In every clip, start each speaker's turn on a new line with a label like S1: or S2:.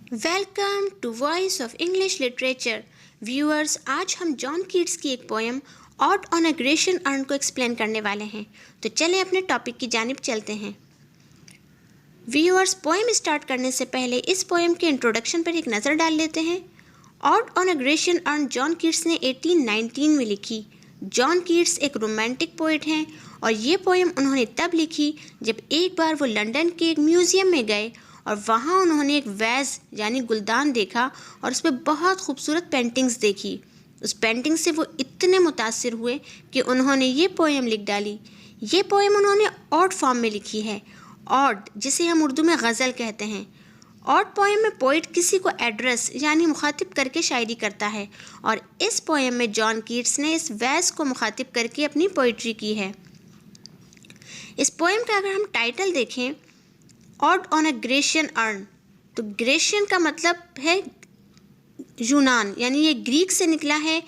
S1: Welcome to voice of English literature. Viewers, आज हम John Keats की एक poem ode on a Grecian urn को एक्सप्लेन करने वाले हैं। तो चलें अपने टॉपिक की जानिब चलते हैं। व्यूअर्स, पोएम स्टार्ट करने से पहले इस पोएम के इंट्रोडक्शन पर एक नज़र डाल लेते हैं। Odd on a Grecian earn John Keats ने 1819 में लिखी। जॉन कीट्स एक रोमांटिक पोइट हैं और ये पोएम उन्होंने तब लिखी जब एक बार वो लंदन के एक म्यूज़ियम में गए और वहाँ उन्होंने एक वैज़ यानी गुलदान देखा और उस पर बहुत खूबसूरत पेंटिंग्स देखी। उस पेंटिंग से वो इतने मुतासिर हुए कि उन्होंने ये पोएम लिख डाली। ये पोएम उन्होंने ऑड फॉर्म में लिखी है। ऑड, जिसे हम उर्दू में गज़ल कहते हैं। ऑड पोएम में पोइट किसी को एड्रेस यानी मुखातिब करके शायरी करता है और इस पोएम में जॉन कीट्स ने इस वैज़ को मुखातिब करके अपनी पोइट्री की है। इस पोएम का अगर हम टाइटल देखें, odd on a Grecian earn, तो ग्रेशियन का मतलब है यूनान, यानी ये ग्रीक से निकला है,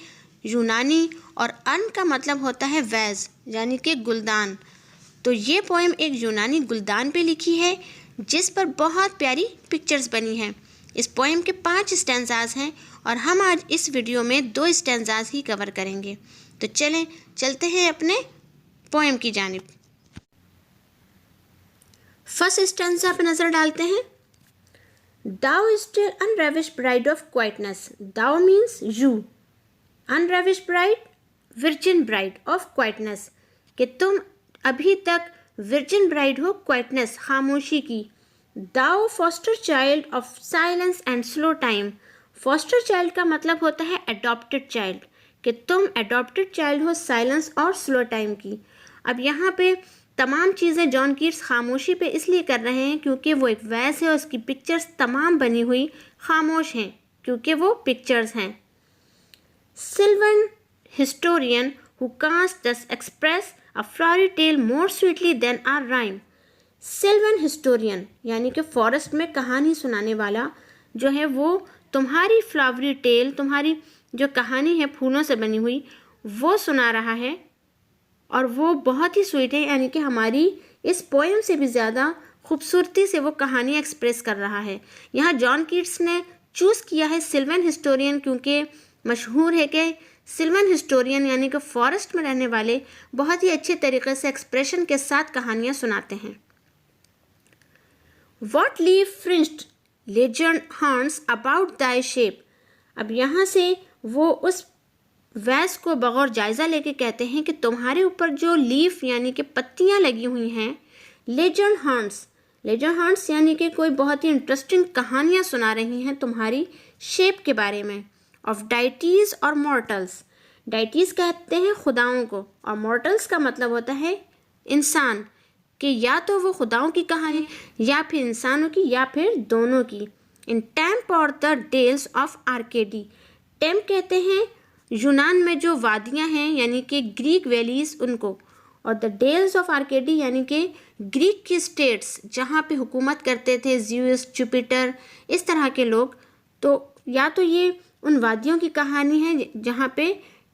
S1: यूनानी, और अर्न का मतलब होता है वैज़ यानी कि गुलदान। तो ये पोएम एक यूनानी गुलदान पे लिखी है जिस पर बहुत प्यारी पिक्चर्स बनी हैं। इस पोएम के 5 स्टैंजाज हैं और हम आज इस वीडियो में 2 स्टैंजाज ही कवर करेंगे। तो चलते हैं अपने पोएम की जानिब। फर्स्ट स्टैंजा पे नज़र डालते हैं। Thou still unravished bride of quietness. Thou means you. Unravished bride, virgin bride of quietness. कि तुम अभी तक virgin bride हो quietness, खामोशी की। Thou foster child of silence and slow time. Foster child का मतलब होता है adopted child, कि तुम adopted child हो silence और slow time की। अब यहाँ पे तमाम चीज़ें जॉन कीट्स खामोशी पे इसलिए कर रहे हैं क्योंकि वो एक वैस है और उसकी पिक्चर्स तमाम बनी हुई खामोश हैं क्योंकि वो पिक्चर्स हैं। Sylvan historian who canst thus express a flowery tale more sweetly than our rhyme. Sylvan historian यानी कि फॉरेस्ट में कहानी सुनाने वाला जो है वो तुम्हारी फ्लावरी टेल, तुम्हारी जो कहानी है फूलों से बनी हुई, वो सुना रहा है और वो बहुत ही स्वीट है, यानी कि हमारी इस पोएम से भी ज़्यादा खूबसूरती से वो कहानी एक्सप्रेस कर रहा है। यहाँ जॉन कीट्स ने चूज़ किया है सिल्वन हिस्टोरियन क्योंकि मशहूर है कि सिल्वन हिस्टोरियन यानी कि फॉरेस्ट में रहने वाले बहुत ही अच्छे तरीके से एक्सप्रेशन के साथ कहानियाँ सुनाते हैं। What leave fringed लेजर्ड horns about Dai shape. अब यहाँ से वो उस वैस को बगौर जायज़ा लेके कहते हैं कि तुम्हारे ऊपर जो लीफ यानी कि पत्तियां लगी हुई हैं, लेजर्ड हॉर्न्स यानी कि कोई बहुत ही इंटरेस्टिंग कहानियां सुना रही हैं तुम्हारी शेप के बारे में। ऑफ डाइटीज़ और मॉर्टल्स, डाइटीज़ कहते हैं खुदाओं को और मॉर्टल्स का मतलब होता है इंसान, कि या तो वो खुदाओं की कहानी या फिर इंसानों की या फिर दोनों की। इन टेम्प और द डेल्स ऑफ आर्केडी, टेम्प कहते हैं यूनान में जो वादियां हैं यानी कि ग्रीक वैलीज उनको, और द डेल्स ऑफ आर्केडी यानी कि ग्रीक की स्टेट्स जहाँ पे हुकूमत करते थे ज़्यूस, जुपिटर, इस तरह के लोग। तो या तो ये उन वादियों की कहानी है जहाँ पे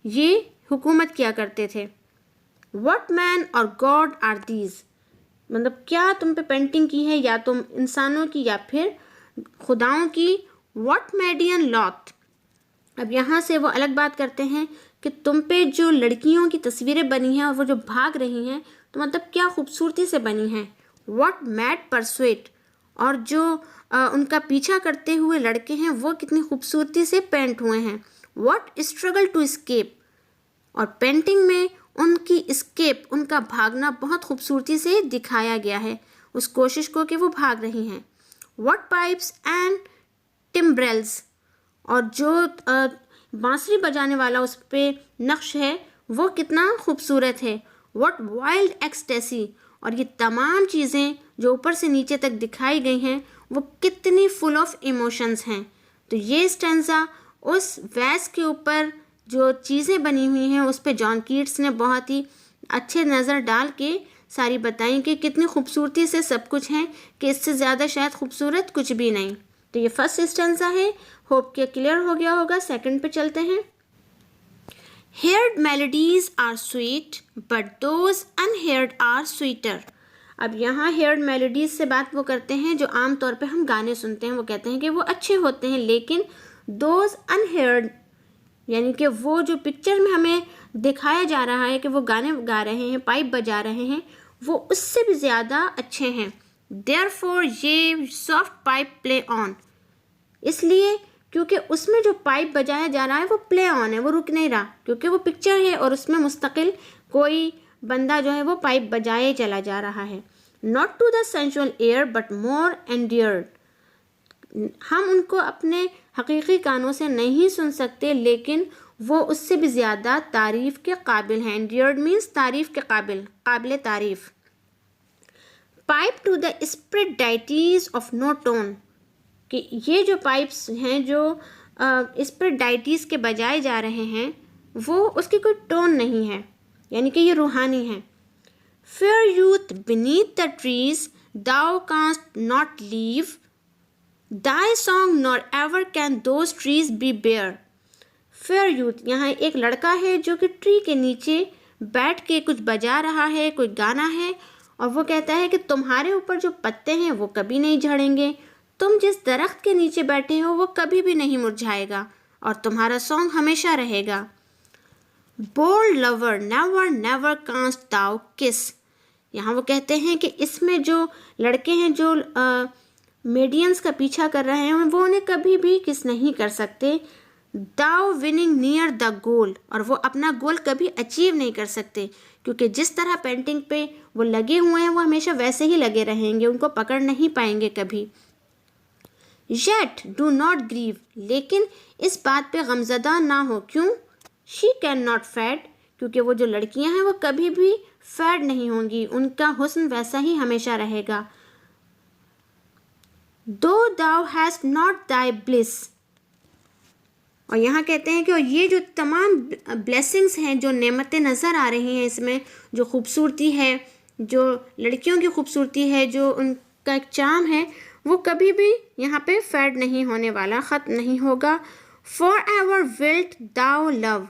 S1: ये हुकूमत किया करते थे। व्हाट मैन और गॉड आर दीज, मतलब क्या तुम पे पेंटिंग की है, या तुम इंसानों की या फिर खुदाओं की। व्हाट मेडियन लॉथ, अब यहाँ से वो अलग बात करते हैं कि तुम पे जो लड़कियों की तस्वीरें बनी हैं और वो जो भाग रही हैं तो मतलब क्या खूबसूरती से बनी हैं। व्हाट मैड परसुएट, और जो उनका पीछा करते हुए लड़के हैं वो कितनी खूबसूरती से पेंट हुए हैं। व्हाट स्ट्रगल टू एस्केप, और पेंटिंग में उनकी एस्केप, उनका भागना बहुत खूबसूरती से दिखाया गया है, उस कोशिश को कि वो भाग रही हैं। व्हाट पाइप्स एंड टिम्ब्रेल्स, और जो बांसुरी बजाने वाला उस पर नक्श है वो कितना खूबसूरत है। व्हाट वाइल्ड एक्सटेसी, और ये तमाम चीज़ें जो ऊपर से नीचे तक दिखाई गई हैं वो कितनी फुल ऑफ इमोशंस हैं। तो ये स्टैंजा उस वैस के ऊपर जो चीज़ें बनी हुई हैं उस पर जॉन कीट्स ने बहुत ही अच्छे नज़र डाल के सारी बताई कि कितनी खूबसूरती से सब कुछ है, कि इससे ज़्यादा शायद खूबसूरत कुछ भी नहीं। तो ये फर्स्ट स्टैंजा है, होप के क्लियर हो गया होगा। सेकंड पे चलते हैं। Heard melodies are sweet but those unheard are sweeter. अब यहाँ हेयर्ड मेलोडीज से बात वो करते हैं जो आम तौर पे हम गाने सुनते हैं, वो कहते हैं कि वो अच्छे होते हैं, लेकिन दोज अनहेयर्ड यानी कि वो जो पिक्चर में हमें दिखाया जा रहा है कि वो गाने गा रहे हैं, पाइप बजा रहे हैं, वो उससे भी ज़्यादा अच्छे हैं। देयरफॉर ये सॉफ्ट पाइप प्ले ऑन, इसलिए क्योंकि उसमें जो पाइप बजाया जा रहा है वो प्ले ऑन है, वो रुक नहीं रहा, क्योंकि वो पिक्चर है और उसमें मुस्तकिल कोई बंदा जो है वो पाइप बजाए चला जा रहा है। Not to the sensual ear but more endeared, हम उनको अपने हकीकी कानों से नहीं सुन सकते, लेकिन वो उससे भी ज़्यादा तारीफ़ के काबिल हैं। एंडियर्ड मीन्स तारीफ़ के काबिल, काबिल तारीफ़। Pipe to the spirit ditties of no tone, कि ये जो पाइप्स हैं जो स्पिरिट डाइटीज़ के बजाए जा रहे हैं वो उसकी कोई टोन नहीं है, यानी कि ये रूहानी है। Fair youth beneath the trees thou canst not leave thy song not ever can those trees be bare. Fair youth, यहाँ एक लड़का है जो कि ट्री के नीचे बैठ के कुछ बजा रहा है, कोई गाना है, और वो कहता है कि तुम्हारे ऊपर जो पत्ते हैं वो कभी नहीं झड़ेंगे, तुम जिस दरख्त के नीचे बैठे हो वो कभी भी नहीं मुरझाएगा और तुम्हारा सॉन्ग हमेशा रहेगा। Bold lover never never canst thou kiss, यहाँ वो कहते हैं कि इसमें जो लड़के हैं जो मेडियंस का पीछा कर रहे हैं वो उन्हें कभी भी किस नहीं कर सकते। दाउ विनिंग नियर द गोल, और वो अपना गोल कभी अचीव नहीं कर सकते, क्योंकि जिस तरह पेंटिंग पे वो लगे हुए हैं वो हमेशा वैसे ही लगे रहेंगे, उनको पकड़ नहीं पाएंगे कभी। येट डू नॉट ग्रीव, लेकिन इस बात पे गमज़दा ना हो, क्यों? शी कैन नॉट फैड, क्योंकि वो जो लड़कियां हैं वो कभी भी फैड नहीं होंगी, उनका हुस्न वैसा ही हमेशा रहेगा। दो दाउ हैज़ नॉट दाई ब्लिस, और यहाँ कहते हैं कि और ये जो तमाम ब्लेसिंग्स हैं, जो नेमतें नज़र आ रही हैं इसमें, जो खूबसूरती है, जो लड़कियों की खूबसूरती है, जो उनका एक चार्म है, वो कभी भी यहाँ पे फेड नहीं होने वाला, ख़त्म नहीं होगा। For ever wilt thou love,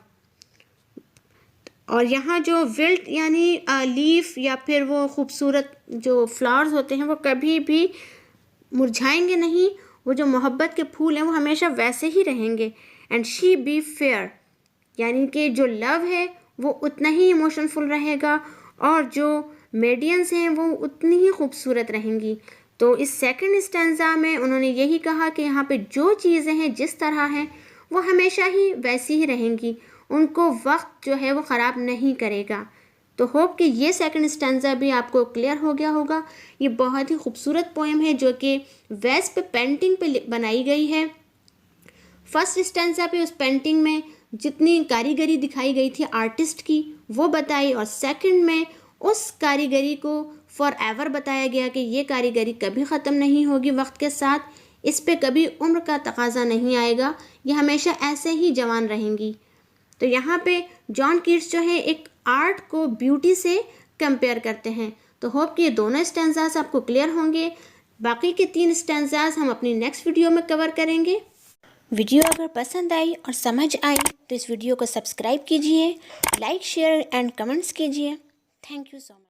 S1: और यहाँ जो विल्ट यानी लीफ या फिर वो खूबसूरत जो फ्लावर्स होते हैं वो कभी भी मुरझाएंगे नहीं, वो जो मोहब्बत के फूल हैं वो हमेशा वैसे ही रहेंगे। एंड शी बी फेयर, यानी कि जो लव है वो उतना ही इमोशनफुल रहेगा और जो मेडियंस हैं वो उतनी ही खूबसूरत रहेंगी। तो इस सेकंड स्टैंजा में उन्होंने यही कहा कि यहाँ पे जो चीज़ें हैं जिस तरह हैं वो हमेशा ही वैसी ही रहेंगी, उनको वक्त जो है वो ख़राब नहीं करेगा। तो होप कि ये सेकंड स्टैंजा भी आपको क्लियर हो गया होगा। ये बहुत ही खूबसूरत पोएम है जो कि वेस पे पेंटिंग पे बनाई गई है। फर्स्ट स्टैंजा पे उस पेंटिंग में जितनी कारीगरी दिखाई गई थी आर्टिस्ट की वो बताई, और सेकंड में उस कारीगरी को फॉर एवर बताया गया कि ये कारीगरी कभी ख़त्म नहीं होगी वक्त के साथ, इस पे कभी उम्र का तकाजा नहीं आएगा, ये हमेशा ऐसे ही जवान रहेंगी। तो यहाँ पे जॉन कीट्स जो है एक आर्ट को ब्यूटी से कंपेयर करते हैं। तो होप कि ये दोनों स्टैंजास आपको क्लियर होंगे। बाकी के 3 स्टैंजास हम अपनी नेक्स्ट वीडियो में कवर करेंगे। वीडियो अगर पसंद आई और समझ आई तो इस वीडियो को सब्सक्राइब कीजिए, लाइक शेयर एंड कमेंट्स कीजिए। Thank you so much.